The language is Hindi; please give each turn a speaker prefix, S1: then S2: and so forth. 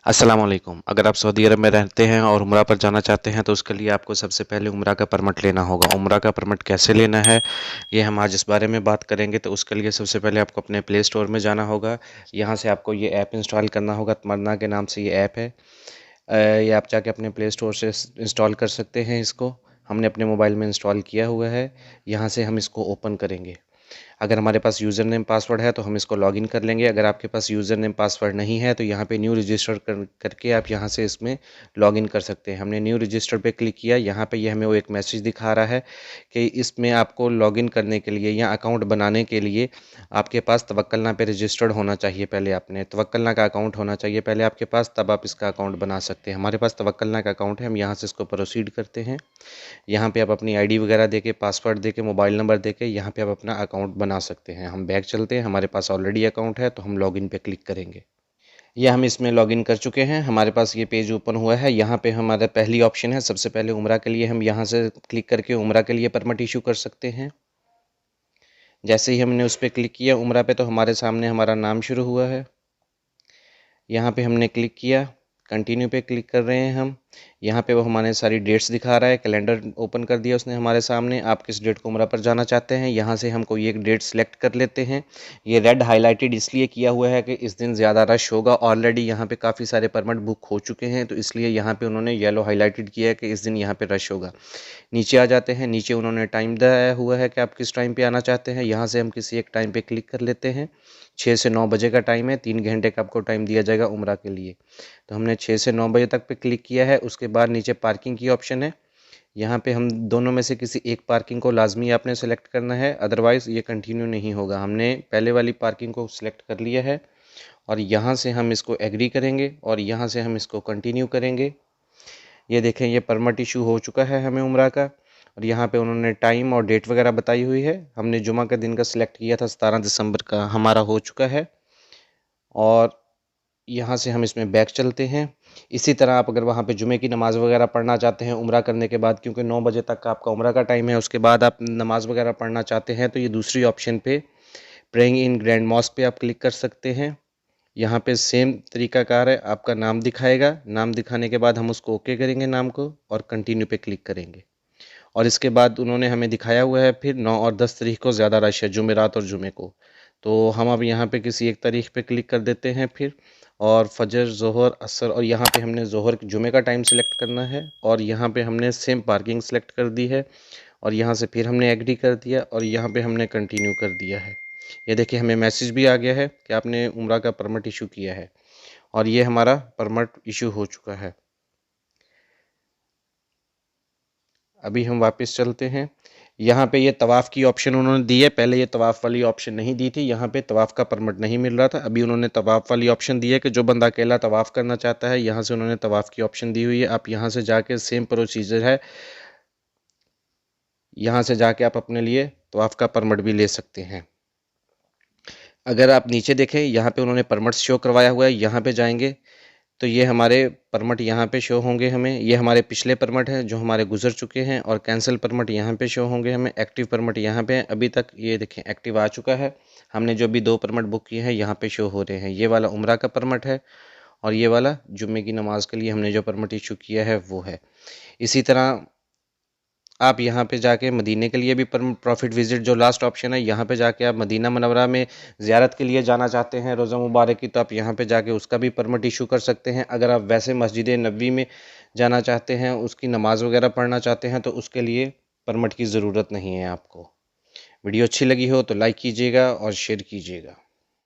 S1: अस्सलाम वालेकुम। अगर आप सऊदी अरब में रहते हैं और उम्रा पर जाना चाहते हैं तो उसके लिए आपको सबसे पहले उम्रा का परमिट लेना होगा। उम्रा का परमिट कैसे लेना है ये हम आज इस बारे में बात करेंगे। तो उसके लिए सबसे पहले आपको अपने प्ले स्टोर में जाना होगा। यहाँ से आपको ये ऐप इंस्टॉल करना होगा। तमन्ना के नाम से ये ऐप है। ये आप जाके अपने प्ले स्टोर से इंस्टॉल कर सकते हैं। इसको हमने अपने मोबाइल में इंस्टॉल किया हुआ है। यहाँ से हम इसको ओपन करेंगे। अगर हमारे पास यूज़र नेम पासवर्ड है तो हम इसको लॉगिन कर लेंगे। अगर आपके पास यूज़र नेम पासवर्ड नहीं है तो यहाँ पे न्यू रजिस्टर करके आप यहाँ से इसमें लॉगिन कर सकते हैं। हमने न्यू रजिस्टर पे क्लिक किया। यहाँ पे ये हमें वो एक मैसेज दिखा रहा है कि इसमें आपको लॉगिन करने के लिए या अकाउंट बनाने के लिए आपके पास तवक्कलना पे रजिस्टर्ड होना चाहिए। पहले आपने तवक्कलना का अकाउंट होना चाहिए पहले आपके पास, तब आप इसका अकाउंट बना सकते हैं। हमारे पास तवक्कलना का अकाउंट है। हम यहाँ से इसको प्रोसीड करते हैं। यहाँ पे आप अपनी आईडी वगैरह देके, पासवर्ड देके, मोबाइल नंबर देके यहाँ पे आप अपना अकाउंट बना सकते हैं। हम बैक चलते हैं। हमारे पास ऑलरेडी अकाउंट है तो हम लॉगिन पे क्लिक करेंगे। ये हम इसमें लॉगिन कर चुके हैं। हमारे पास ये पेज ओपन हुआ है। यहाँ पे हमारा पहली ऑप्शन है सबसे पहले उम्रा के लिए। हम यहाँ से क्लिक करके उम्रा के लिए परमिट इशू कर सकते हैं। जैसे ही हमने उस पर क्लिक किया उम्रा पे तो हमारे सामने हमारा नाम शुरू हुआ है। यहाँ पे हमने क्लिक किया, कंटिन्यू पे क्लिक कर रहे हैं हम। यहाँ पे वो हमारे सारी डेट्स दिखा रहा है। कैलेंडर ओपन कर दिया उसने हमारे सामने। आप किस डेट को उम्रा पर जाना चाहते हैं, यहाँ से हम कोई एक डेट सेलेक्ट कर लेते हैं। ये रेड हाईलाइटेड इसलिए किया हुआ है कि इस दिन ज़्यादा रश होगा। ऑलरेडी यहाँ पे काफ़ी सारे परमिट बुक हो चुके हैं तो इसलिए यहाँ पे उन्होंने येलो हाईलाइटेड किया है कि इस दिन यहाँ पे रश होगा। नीचे आ जाते हैं। नीचे उन्होंने टाइम दिया हुआ है कि आप किस टाइम पे आना चाहते हैं। यहाँ से हम किसी एक टाइम पे क्लिक कर लेते हैं। 6 से 9 बजे का टाइम है। 3 घंटे का आपको टाइम दिया जाएगा उम्रा के लिए। तो हमने 6 से 9 बजे तक पे क्लिक किया है। उसके बाद नीचे पार्किंग की ऑप्शन है। यहाँ पे हम दोनों में से किसी एक पार्किंग को लाजमी आपने सेलेक्ट करना है, अदरवाइज़ ये कंटिन्यू नहीं होगा। हमने पहले वाली पार्किंग को सिलेक्ट कर लिया है और यहाँ से हम इसको एग्री करेंगे और यहाँ से हम इसको कंटिन्यू करेंगे। ये देखें, ये परमिट इशू हो चुका है हमें उम्रा का। और यहाँ पे उन्होंने टाइम और डेट वगैरह बताई हुई है। हमने जुमा के दिन का सिलेक्ट किया था, 17 दिसंबर का हमारा हो चुका है। और यहाँ से हम इसमें बैक चलते हैं। इसी तरह आप अगर वहाँ पे जुमे की नमाज़ वगैरह पढ़ना चाहते हैं उम्रा करने के बाद, क्योंकि 9 बजे तक का आपका उम्रा का टाइम है, उसके बाद आप नमाज़ वगैरह पढ़ना चाहते हैं तो ये दूसरी ऑप्शन पे प्रेइंग इन ग्रैंड मॉस्क पे आप क्लिक कर सकते हैं। यहाँ पे सेम तरीकाकार है, आपका नाम दिखाएगा। नाम दिखाने के बाद हम उसको ओके करेंगे नाम को और कंटिन्यू पे क्लिक करेंगे। और इसके बाद उन्होंने हमें दिखाया हुआ है फिर 9 और 10 तारीख को ज़्यादा रश है, जुमेरात और जुमे को। तो हम अब यहाँ पे किसी एक तारीख पे क्लिक कर देते हैं फिर। और फजर, ज़ोहर, असर, और यहाँ पे हमने ज़ोहर जुमे का टाइम सेलेक्ट करना है। और यहाँ पे हमने सेम पार्किंग सेलेक्ट कर दी है। और यहाँ से फिर हमने एग्री कर दिया और यहाँ पे हमने कंटिन्यू कर दिया है। ये देखिए, हमें मैसेज भी आ गया है कि आपने उम्रा का परमिट इशू किया है और ये हमारा परमिट इशू हो चुका है। अभी हम वापस चलते हैं। यहाँ पे ये तवाफ़ की ऑप्शन उन्होंने दी है। पहले ये तवाफ़ वाली ऑप्शन नहीं दी थी। यहाँ पे तवाफ़ का परमिट नहीं मिल रहा था। अभी उन्होंने तवाफ़ वाली ऑप्शन दी है कि जो बंदा अकेला तवाफ़ करना चाहता है, यहाँ से उन्होंने तवाफ़ की ऑप्शन दी हुई है। आप यहाँ से जाके सेम प्रोसीजर है, यहाँ से जाके आप अपने लिए तवाफ़ का परमिट भी ले सकते हैं। अगर आप नीचे देखें, यहाँ पे उन्होंने परमिट शो करवाया हुआ है। यहाँ पे जाएंगे तो ये हमारे परमिट यहाँ पे शो होंगे हमें। ये हमारे पिछले परमिट हैं जो हमारे गुजर चुके हैं। और कैंसिल परमिट यहाँ पे शो होंगे हमें। एक्टिव परमिट यहाँ पे अभी तक ये देखें एक्टिव आ चुका है। हमने जो भी 2 परमिट बुक किए हैं यहाँ पे शो हो रहे हैं। ये वाला उम्रा का परमिट है और ये वाला जुम्मे की नमाज के लिए हमने जो परमिट इशू किया है वो है। इसी तरह आप यहाँ पे जाके मदीने के लिए भी प्रॉफिट विजिट, जो लास्ट ऑप्शन है, यहाँ पे जाके आप मदीना मनवरा में ज़ियारत के लिए जाना चाहते हैं रोज़ा मुबारक की, तो आप यहाँ पे जाके उसका भी परमिट इशू कर सकते हैं। अगर आप वैसे मस्जिद नबवी में जाना चाहते हैं, उसकी नमाज़ वगैरह पढ़ना चाहते हैं, तो उसके लिए परमिट की ज़रूरत नहीं है आपको। वीडियो अच्छी लगी हो तो लाइक कीजिएगा और शेयर कीजिएगा।